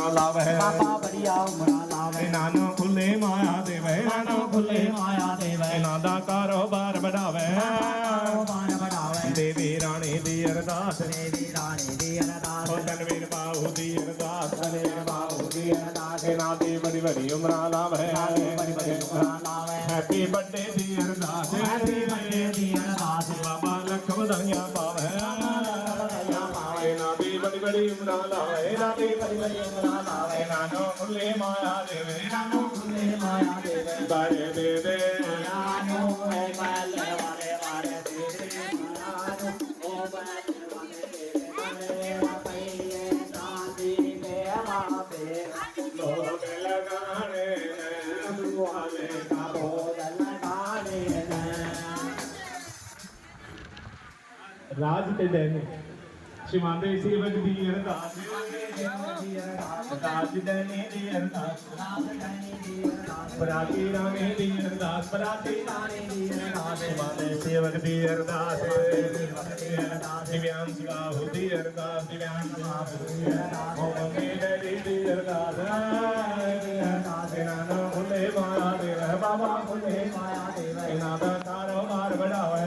ਉਮਰਾਂ ਲਾਵੇ ਬਾਬਾ ਬੜੀਆਂ ਉਮਰਾਂ ਲਾਵੇ ਇਹਨਾਂ ਨੂੰ ਖੁੱਲੇ ਮਾਇਆ ਦੇਵੇ ਇਹਨਾਂ ਨੂੰ ਖੁੱਲੇ ਮਾਇਆ ਦੇਵੇ ਇਹਨਾਂ ਦਾ ਕਾਰੋਬਾਰ ਵਧਾਵੇ ਕਾਰੋਬਾਰ ਵਧਾਵੇ ਦੇਵੀ ਰਾਣੀ ਦੀ ਅਰਦਾਸ ਦੇਵੀ ਰਾਣੀ ਦੀ ਅਰਦਾਸ ਹੋ ਤਨਵੀਰ ਬਾਹੂ ਦੀ ਅਰਦਾਸ ਤਨਵੀਰ ਬਾਹੂ ਦੀ ਅਰਦਾਸ ਇਹਨਾਂ ਦੀ ਬੜੀ ਬੜੀ ਉਮਰਾਂ ਲਾਵੇ ਬੜੀ ਬੜੀ ਉਮਰਾਂ ਲਾਵੇ ਹੈਪੀ ਬਰਥਡੇ ਦੀ ਅਰਦਾਸ ਹੈਪੀ ਬਰਥਡੇ ਦੀ ਅਰਦਾਸ ਬਾਬਾ ਲੱਖ ਵਧਾਈਆਂ ਪਾਵੇ ਇਹਨਾਂ ਦੀ ਬੜੀ ਬੜੀ ਉਮਰਾਂ ਲਾਵੇ ਇਹਨਾਂ ਦੀ ਬੜੀ ਬੜੀ ਉਮਰਾਂ ਲਾਵੇ ਇਹਨਾਂ ਨੂੰ ਖੁੱਲੇ ਮਾਇਆ ਦੇਵੇ ਇਹਨਾਂ ਨੂੰ ਖੁੱਲੇ ਮਾਇਆ ਦੇਵੇ ਬਾਰੇ ਦੇ ਦੇ ਨੂੰ ਹੈ ਬੱਲੇ ਵਾਰੇ ਵਾਰੇ ਦੇ ਦੇ ਮਾਨੂੰ ਉਹ ਬੱਲੇ ਵਾਰੇ ਦੇ ਦੇ ਪਈਏ ਸਾਡੀ ਦੇ ਮਾਪੇ ਲੋਕ ਲਗਾਣੇ ਦੁਆਲੇ ਕਾ ਬੋਲ ਲਗਾਣੇ ਰਾਜ ਤੇ ਦੇਨੇ ਸ਼ਿਵਾਂਦੇ ਸੇਵਕ ਦੀ ਅਰਦਾਸ ਰਾਜ ਦੇਨੇ ਦੀ ਅਰਦਾਸ ਬਰਾਤੀ ਰਾਣੇ ਦੀ ਅਰਦਾਸ ਬਰਾਤੀ ਰਾਣੀ ਦੀ ਅਰਦਾਸ ਸ਼ਿਵਾਂਦੇ ਸੇਵਕ ਦੀ ਅਰਦਾਸ ਦਿਵਿਆਨ ਸਿਵਾਹੁ ਦੀ ਅਰਦਾਸ ਦਿਵਿਆਨ ਸਿਵਾਹੁ ਦੀ ਅਰਦਾਸ ਹੋਮ ਮੇਰੀ ਦੀ ਅਰਦਾਸ ਇਹਨਾਂ ਨੂੰ ਖੁੱਲੇ ਮਾਇਆ ਦੇਵੇ ਬਾਬਾ ਖੁੱਲੇ ਮਾਇਆ ਦੇਵੇ ਇਹਨਾਂ ਦਾ ਕਾਰੋਬਾਰ ਵਧਾਵੇ